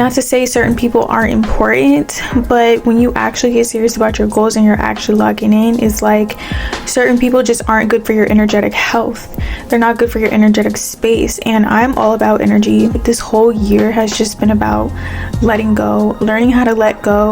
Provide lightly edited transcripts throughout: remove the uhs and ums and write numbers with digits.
Not to say certain people aren't important, but when you actually get serious about your goals and you're actually logging in, it's like certain people just aren't good for your energetic health. They're not good for your energetic space. And I'm all about energy. This whole year has just been about letting go, learning how to let go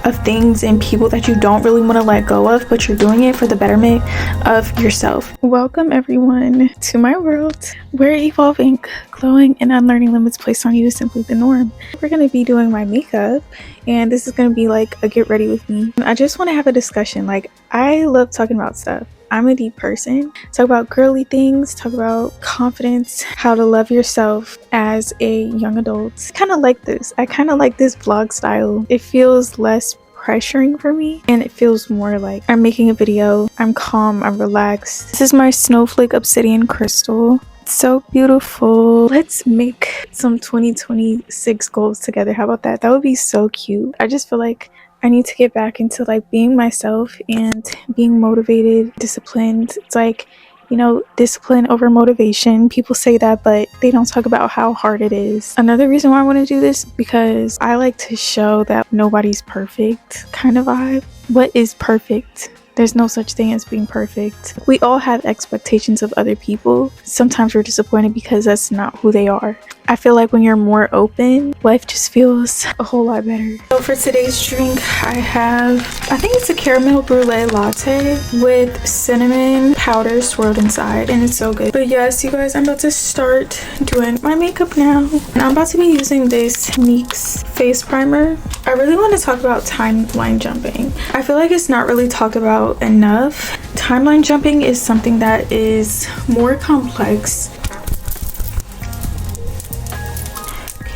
of things and people that you don't really want to let go of, but you're doing it for the betterment of yourself. Welcome everyone to my world where evolving, glowing, and unlearning limits placed on you is simply the norm. We're going to be doing my makeup, and this is going to be like a get ready with me. I just want to have a discussion. Like, I love talking about stuff. I'm a deep person. Talk about girly things, talk about confidence, how to love yourself as a young adult. I kind of like this vlog style. It feels less pressuring for me, and it feels more like I'm making a video. I'm calm, I'm relaxed. This is my snowflake obsidian crystal. It's so beautiful. Let's make some 2026 goals together. How about that? That would be so cute. I just feel like I need to get back into like being myself and being motivated, disciplined. It's like, you know, discipline over motivation. People say that, but they don't talk about how hard it is. Another reason why I want to do this, because I like to show that nobody's perfect kind of vibe. What is perfect? There's no such thing as being perfect. We all have expectations of other people. Sometimes we're disappointed because that's not who they are. I feel like when you're more open, life just feels a whole lot better. So for today's drink, I think it's a caramel brulee latte with cinnamon powder swirled inside, and it's so good. But yes, you guys, I'm about to start doing my makeup now. And I'm about to be using this NYX face primer. I really want to talk about timeline jumping. I feel like it's not really talked about enough. Timeline jumping is something that is more complex.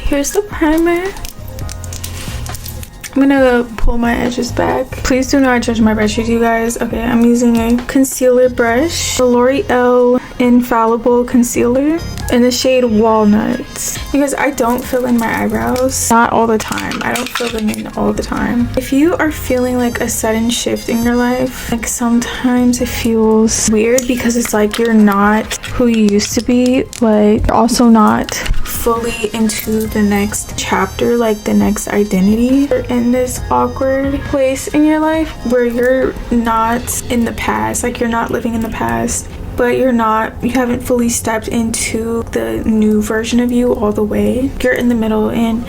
Here's the primer. I'm gonna pull my edges back. Please do not judge my brushes, you guys. Okay, I'm using a concealer brush, the L'Oreal Infallible Concealer in the shade Walnuts, because I don't fill in my eyebrows. Not all the time. I don't fill them in all the time. If you are feeling like a sudden shift in your life, like sometimes it feels weird because it's like you're not who you used to be, but you're also not fully into the next chapter, like the next identity. You're in this awkward place in your life where you're not in the past, like you're not living in the past, but you haven't fully stepped into the new version of you all the way. You're in the middle, and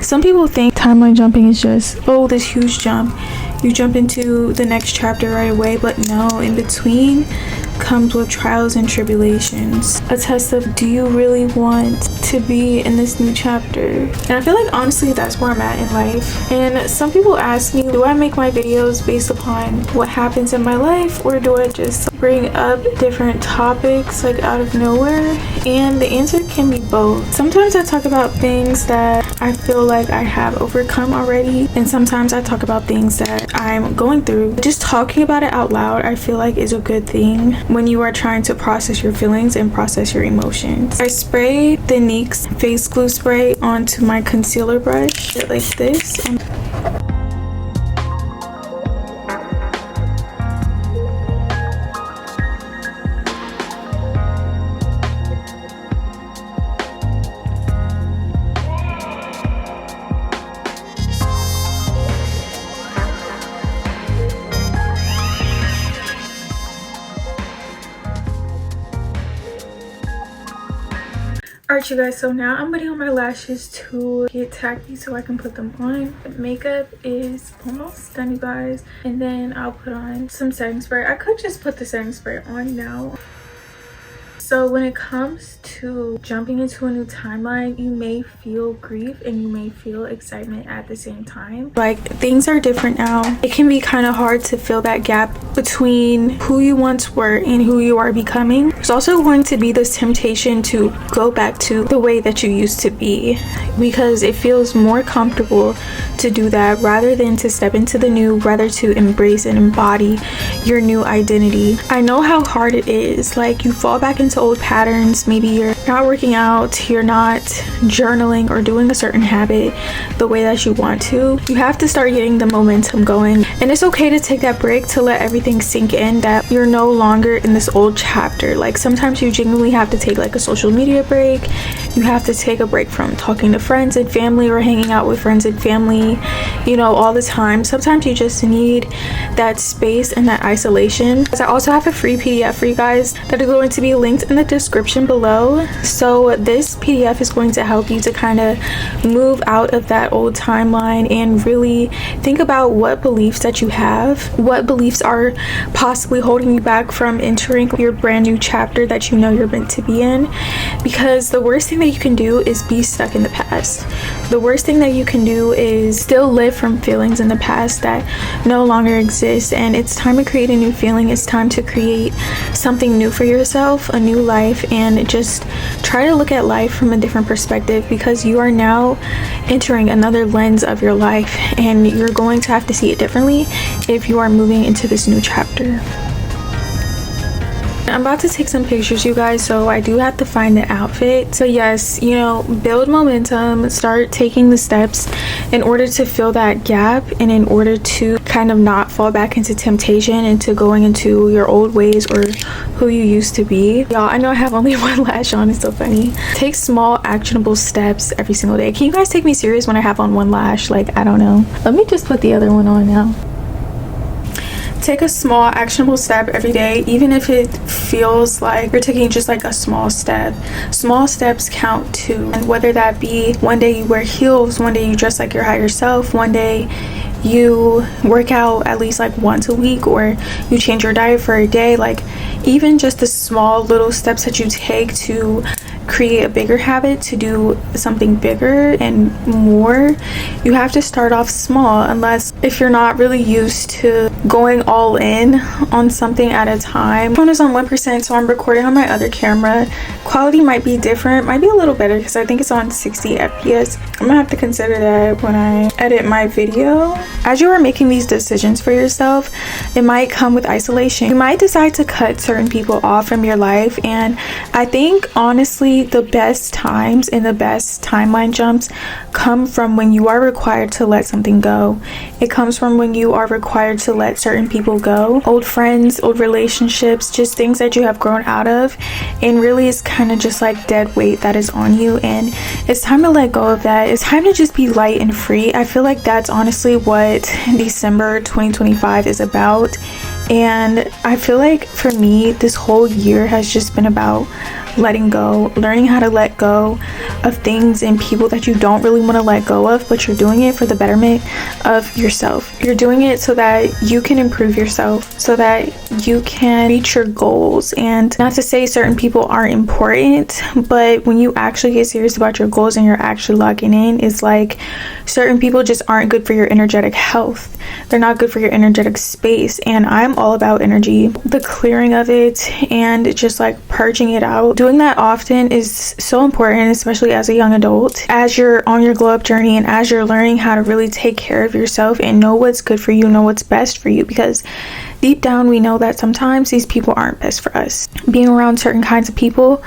some people think timeline jumping is just, oh, this huge jump. You jump into the next chapter right away, but no, in between comes with trials and tribulations. A test of, do you really want to be in this new chapter? And I feel like honestly that's where I'm at in life. And some people ask me, do I make my videos based upon what happens in my life, or do I just bring up different topics like out of nowhere? And the answer can be both. Sometimes I talk about things that I feel like I have overcome already, and sometimes I talk about things that I'm going through. Just talking about it out loud, I feel like, is a good thing when you are trying to process your feelings and process your emotions. I spray the NYX face glue spray onto my concealer brush like this. Alright you guys, so now I'm putting on my lashes to get tacky so I can put them on. Makeup is almost done, you guys, and then I'll put on some setting spray. I could just put the setting spray on now. So when it comes to jumping into a new timeline, you may feel grief and you may feel excitement at the same time. Like, things are different now. It can be kind of hard to fill that gap between who you once were and who you are becoming. There's also going to be this temptation to go back to the way that you used to be, because it feels more comfortable to do that rather than to step into the new, rather to embrace and embody your new identity. I know how hard it is. Like, you fall back into old patterns. Maybe you're not working out, you're not journaling or doing a certain habit the way that you want to. You have to start getting the momentum going, and it's okay to take that break to let everything sink in, that you're no longer in this old chapter. Like, sometimes you genuinely have to take like a social media break You have to take a break from talking to friends and family or hanging out with friends and family, you know, all the time. Sometimes you just need that space and that isolation. I also have a free PDF for you guys that is going to be linked in the description below. So this PDF is going to help you to kind of move out of that old timeline and really think about what beliefs that you have, what beliefs are possibly holding you back from entering your brand new chapter that you know you're meant to be in. Because the worst thing that you can do is be stuck in the past. The worst thing that you can do is still live from feelings in the past that no longer exist. And it's time to create a new feeling. It's time to create something new for yourself, a new life, and just try to look at life from a different perspective, because you are now entering another lens of your life and you're going to have to see it differently if you are moving into this new chapter. I'm about to take some pictures, you guys, so I do have to find the outfit. So yes, you know, build momentum, start taking the steps in order to fill that gap and in order to kind of not fall back into temptation, into going into your old ways or who you used to be. Y'all, I know I have only one lash on, it's so funny. Take small actionable steps every single day. Can you guys take me serious when I have on one lash? Like, I don't know. Let me just put the other one on now. Take a small actionable step every day, even if it feels like you're taking just like a small step. Small steps count too. And whether that be one day you wear heels, one day you dress like your higher self, one day you work out at least like once a week, or you change your diet for a day. Like, even just the small little steps that you take to create a bigger habit, to do something bigger and more, you have to start off small. Unless if you're not really used to going all in on something at a time. My phone is on 1%, so I'm recording on my other camera. Quality might be different, might be a little better because I think it's on 60 fps. I'm gonna have to consider that when I edit my video. As you are making these decisions for yourself, it might come with isolation. You might decide to cut certain people off from your life, and I think honestly the best times and the best timeline jumps come from when you are required to let something go. It comes from when you are required to let certain people go, old friends, old relationships, just things that you have grown out of, and really it's kind of just like dead weight that is on you, and it's time to let go of that. It's time to just be light and free. I feel like that's honestly what December 2025 is about, and I feel like for me this whole year has just been about letting go, learning how to let go of things and people that you don't really want to let go of, but you're doing it for the betterment of yourself. You're doing it so that you can improve yourself, so that you can reach your goals. And not to say certain people aren't important, but when you actually get serious about your goals and you're actually locking in, it's like certain people just aren't good for your energetic health. They're not good for your energetic space, and I'm all about energy, the clearing of it and just like purging it out. Doing that often is so important, especially as a young adult, as you're on your glow up journey and as you're learning how to really take care of yourself and know what's good for you, know what's best for you, because deep down we know that sometimes these people aren't best for us. Being around certain kinds of people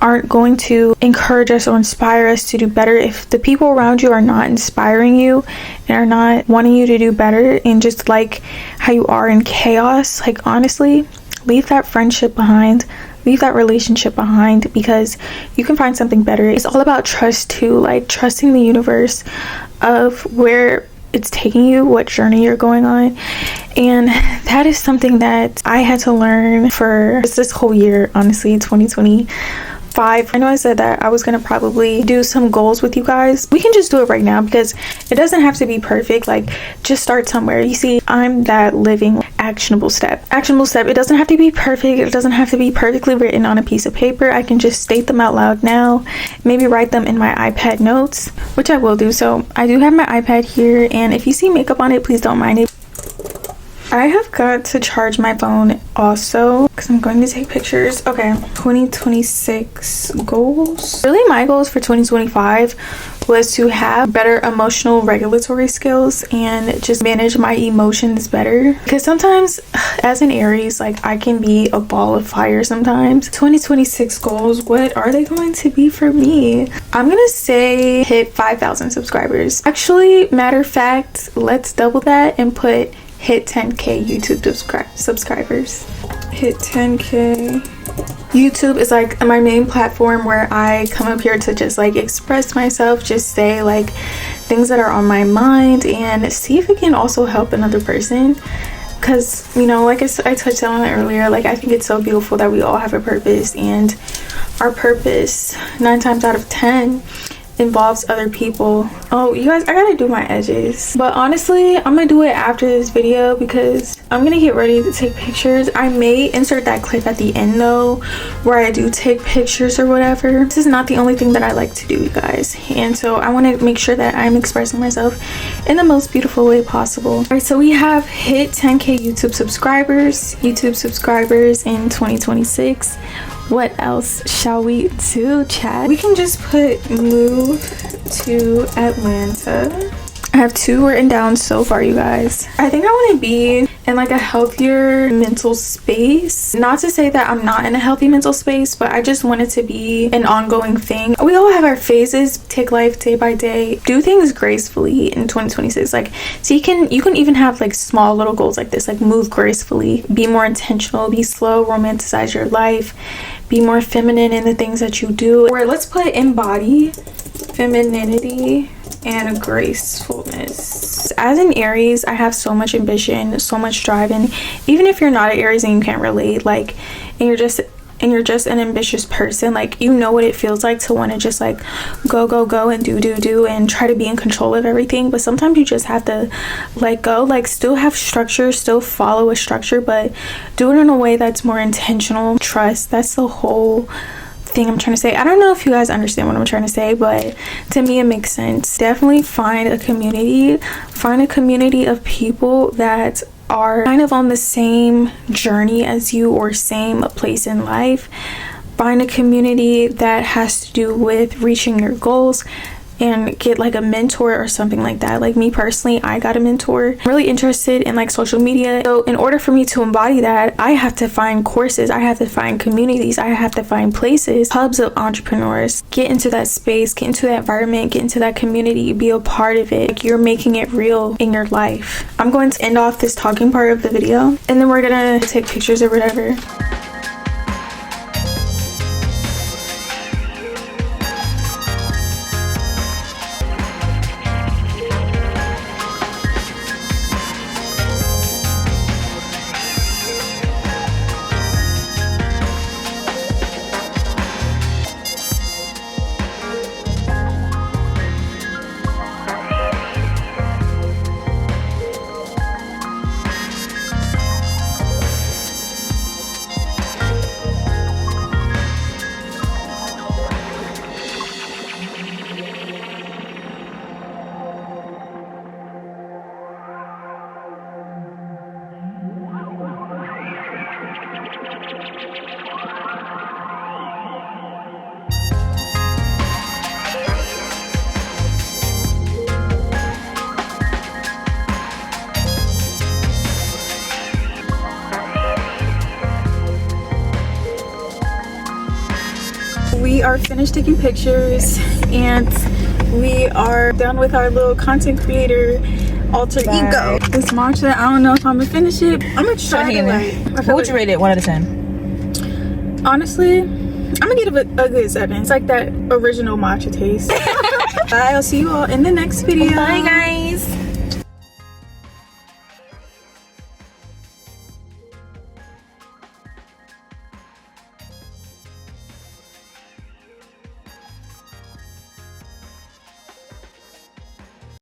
aren't going to encourage us or inspire us to do better. If the people around you are not inspiring you and are not wanting you to do better and just like how you are in chaos, like honestly, leave that friendship behind. Leave that relationship behind, because you can find something better. It's all about trust too, like trusting the universe of where it's taking you, what journey you're going on. And that is something that I had to learn for this whole year, honestly, 2025. I know I said that I was gonna probably do some goals with you guys. We can just do it right now, because it doesn't have to be perfect. Like, just start somewhere. You see, I'm that living actionable step. It doesn't have to be perfect. It doesn't have to be perfectly written on a piece of paper. I can just state them out loud now, maybe write them in my iPad notes, which I will do. So I do have my iPad here, and if you see makeup on it, please don't mind it. I have got to charge my phone also because I'm going to take pictures. Okay, 2026 goals. Really, my goals for 2025 was to have better emotional regulatory skills and just manage my emotions better, because sometimes as an Aries, like, I can be a ball of fire sometimes. 2026 goals, what are they going to be for me? I'm gonna say hit 5,000 subscribers. Actually, matter of fact, let's double that and put hit 10k YouTube subscribers. Hit 10k YouTube is like my main platform where I come up here to just like express myself, just say like things that are on my mind and see if it can also help another person. Because, you know, like I touched on it earlier, like I think it's so beautiful that we all have a purpose, and our purpose 9 times out of 10 involves other people. Oh, you guys, I gotta do my edges, but honestly I'm gonna do it after this video because I'm gonna get ready to take pictures. I may insert that clip at the end though, where I do take pictures or whatever. This is not the only thing that I like to do, you guys, and so I want to make sure that I'm expressing myself in the most beautiful way possible. All right, so we have hit 10k YouTube subscribers in 2026. What else shall we do, chat? We can just put move to Atlanta. I have 2 written down so far, you guys. I think I want to be in like a healthier mental space. Not to say that I'm not in a healthy mental space, but I just want it to be an ongoing thing. We all have our phases. Take life day by day. Do things gracefully in 2026. Like, so you can even have like small little goals like this. Like, move gracefully. Be more intentional. Be slow. Romanticize your life. Be more feminine in the things that you do. Or let's put embody femininity and gracefulness. As an Aries, I have so much ambition, so much drive, and even if you're not an Aries and you can't relate, like, and you're just an ambitious person, like, you know what it feels like to want to just like go and do and try to be in control of everything. But sometimes you just have to let go, like still have structure, still follow a structure, but do it in a way that's more intentional. Trust, that's the whole thing I'm trying to say. I don't know if you guys understand what I'm trying to say, but to me it makes sense. Definitely find a community of people that are kind of on the same journey as you or same place in life. Find a community that has to do with reaching your goals, and get like a mentor or something like that. Like me personally, I got a mentor. I'm really interested in like social media, so in order for me to embody that, I have to find courses, I have to find communities, I have to find places, hubs of entrepreneurs. Get into that space, get into that environment, get into that community, be a part of it. Like, you're making it real in your life. I'm going to end off this talking part of the video, and then we're gonna take pictures or whatever. We are finished taking pictures and we are done with our little content creator alter ego. This matcha, I don't know if I'm gonna finish it. I'm gonna try to like. What would you rate it 1 out of 10? Honestly, I'm gonna give it a good 7. It's like that original matcha taste. Bye, I'll see you all in the next video. Bye guys.